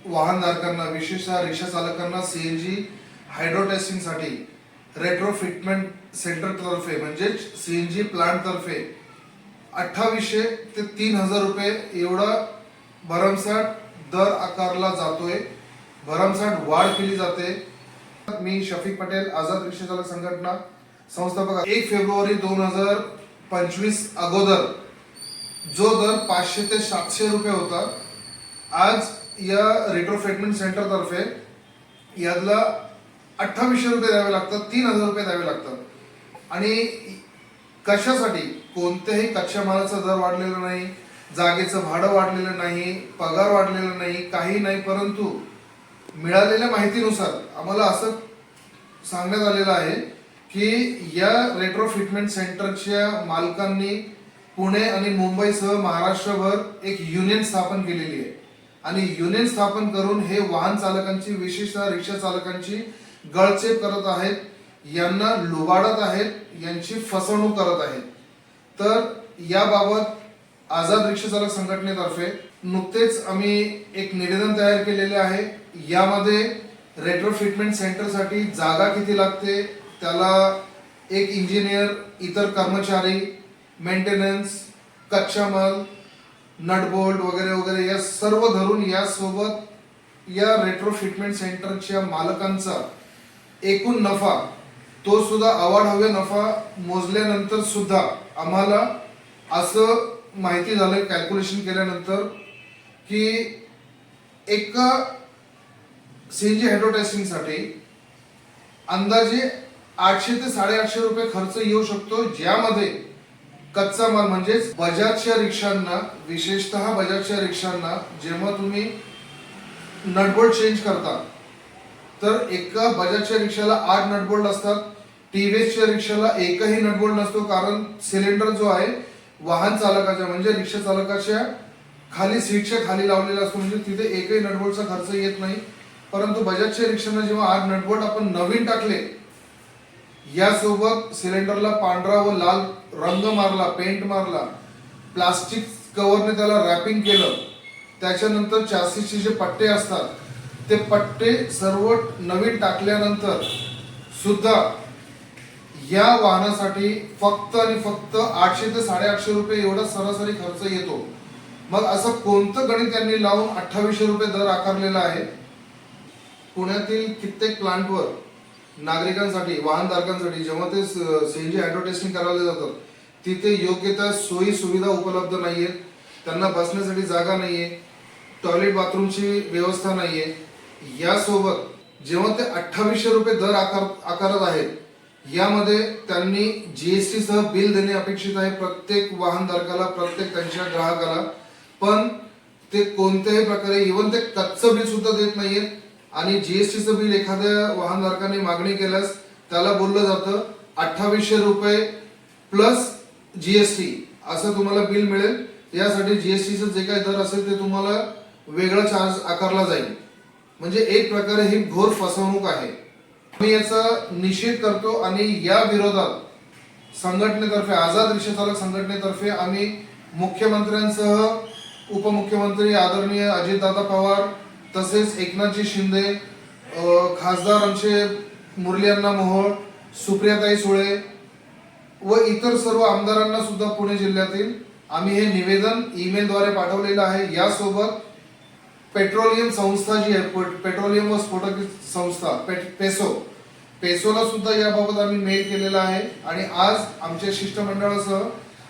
वाहनधारकांना विशेषतः रिक्षा चालकांना सीएनजी हायड्रो टेस्टिंगसाठी रेट्रोफिटमेंट सेंटर तर्फे म्हणजे सीएनजी प्लांट तर्फे 2800 ते 3000 रुपये एवढा भरमसाठ दर आकारला जातोय, भरमसाठ वाढ केली जाते। मी शफीक पटेल, आझाद रिक्षा चालक संघटना संस्थापक। 1 फेब्रुवारी 2025 अगोदर जो दर 500 ते 700 रुपये होता, आज या रेट्रोफिटमेंट सेंटर तर्फे यातला 2800 रुपये द्यावे लागतात, 3000 रुपये द्यावे लागतात। आणि कशासाठी? कोणत्याही कच्च्या मालाचा दर वाढलेला नाही, जागेचं भाडं वाढलेलं नाही, पगार वाढलेला नाही, काही नाही। परंतु मिळालेल्या माहितीनुसार आम्हाला असं सांगण्यात आलेलं आहे की या रेट्रोफिटमेंट सेंटरच्या मालकांनी पुणे आणि मुंबईसह महाराष्ट्रभर एक युनियन स्थापन केलेली आहे आणि युनियन स्थापन करून हे वाहन चालकांची, विशेषतः रिक्षा चालकांची गळचेप करत आहेत, यांना लुबाडत आहेत, यांची फसवणूक करत आहेत। तर याबाबत आझाद रिक्षा चालक संघटनेतर्फे नुकतेच आम्ही एक निवेदन तयार केलेले आहे। यामध्ये रेट्रोफिटमेंट सेंटरसाठी जागा किती लागते, त्याला एक इंजिनियर, इतर कर्मचारी, मेंटेनन्स, कच्चा माल, नटबोल्ट वगैरे वगैरे या सर्व धरून यासोबत या रेट्रोफिटमेंट सेंटरच्या मालकांचा एकूण नफा, तो सुद्धा अवाढव्य नफा मोजल्यानंतर सुद्धा आम्हाला असं माहिती झालं, कॅल्क्युलेशन केल्यानंतर, की एका सीएनजी हायड्रो टेस्टिंगसाठी अंदाजे 800 ते 850 रुपये खर्च येऊ शकतो, ज्यामध्ये कच्चा माल म्हणजेच बजाजच्या रिक्षांना, विशेषतः बजाजच्या रिक्षांना जेव्हा तुम्ही नटबोल्ट चेंज करता तर एका बजाजच्या रिक्षाला 8 नटबोल्ट असतात, टीव्हीएसच्या रिक्षाला एकही नटबोल्ट नसतो, कारण सिलेंडर जो आहे वाहन चालकाच्या म्हणजे रिक्षा चालकाच्या खाली, सीटच्या खाली लावलेला असतो, म्हणजे तिथे एकही नटबोल्टचा खर्च येत नाही। परंतु बजाजच्या रिक्षांना जेव्हा 8 नटबोल्ट आपण नवीन टाकले, यासोबत सिलेंडरला पांढरा व लाल रंग मारला, पेंट मारला, प्लास्टिक कव्हरने त्याला रॅपिंग केलं, त्याच्यानंतर चॅसिसचे जे पट्टे असतात ते पट्टे सर्व नवीन टाकल्यानंतर सुद्धा या वाहनासाठी फक्त आणि फक्त 800 ते 850 रुपये एवढा सरासरी खर्च येतो। मग असं कोणतं गणित त्यांनी लावून 2800 रुपये दर आकारलेला आहे? पुण्यातील कित्येक प्लांटवर नागरिकांसाठी, वाहनधारकांसाठी जेव्हा ते सीएनजी हायड्रो टेस्टिंग करायला जातात, तिथे योग्य त्या सोयी सुविधा उपलब्ध नाहीयेत, त्यांना बसण्यासाठी जागा नाहीये, टॉयलेट बाथरूमची व्यवस्था नाहीये। यासोबत जेव्हा ते 2800 रुपये दर आकारत आहेत, यामध्ये त्यांनी जीएसटी सह बिल देणे अपेक्षित आहे प्रत्येक वाहनधारकाला, प्रत्येक त्यांच्या ग्राहकाला, पण ते कोणत्याही प्रकारे इव्हन ते कच्चं बिल सुद्धा देत नाहीयेत। आणि जीएसटीचं बिल एखाद्या वाहनधारकाने मागणी केल्यास त्याला बोललं जातं 2800 रुपये प्लस जीएसटी असं तुम्हाला बिल मिळेल। यासाठी जीएसटीचं जे काही दर असेल ते तुम्हाला वेगळा चार्ज आकारला जाईल। म्हणजे एक प्रकारे ही घोर फसवणूक आहे। मी याचा निषेध करतो आणि या विरोधात संघटनेतर्फे, आझाद रिक्षा चालक संघटनेतर्फे आम्ही मुख्यमंत्र्यांसह उपमुख्यमंत्री आदरणीय अजितदादा पवार, तसेच एकनाथजी शिंदे, खासदार आमचे मुरली अण्णा मोहोळ, सुप्रियाताई सुळे व इतर सर्व आमदारांना सुद्धा पुणे जिल्ह्यातील आम्ही हे निवेदन ईमेलद्वारे पाठवलेलं आहे। यासोबत पेट्रोलियम संस्था जी आहे, पेट्रोलियम व स्फोटक संस्था पेसोला सुद्धा याबाबत आम्ही मेल केलेला आहे। आणि आज आमच्या शिष्टमंडळासह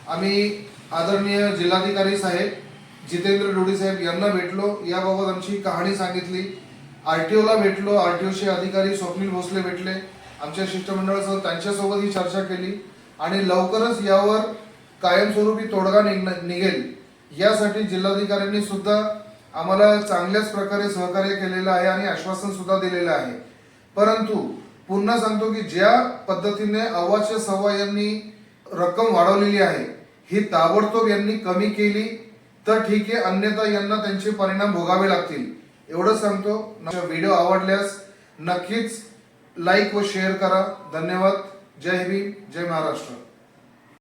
आम्ही आदरणीय जिल्हाधिकारी साहेब जितेंद्र डोडी साहेब यांना भेटलो, याबाबत आमची कहाणी सांगितली, आरटीओला भेटलो, आरटीओचे अधिकारी स्वप्नील भोसले भेटले, आमच्या शिष्टमंडळासह त्यांच्यासोबत ही चर्चा केली आणि लवकरच यावर कायमस्वरूपी तोडगा निघेल यासाठी जिल्हाधिकाऱ्यांनी सुद्धा आम्हाला चांगल्याच प्रकारे सहकार्य केलेलं आहे आणि आश्वासन सुद्धा दिलेलं आहे। परंतु पुन्हा सांगतो की ज्या पद्धतीने अव्वाच्या सव्वा यांनी रक्कम वाढवलेली आहे, ही ताबडतोब यांनी कमी केली तर ठीक आहे, अन्यथा यांना त्यांचे परिणाम भोगावे लागतील एवढं सांगतो। व्हिडिओ आवडल्यास नक्कीच लाईक व शेअर करा। धन्यवाद। जय भीम, जय महाराष्ट्र।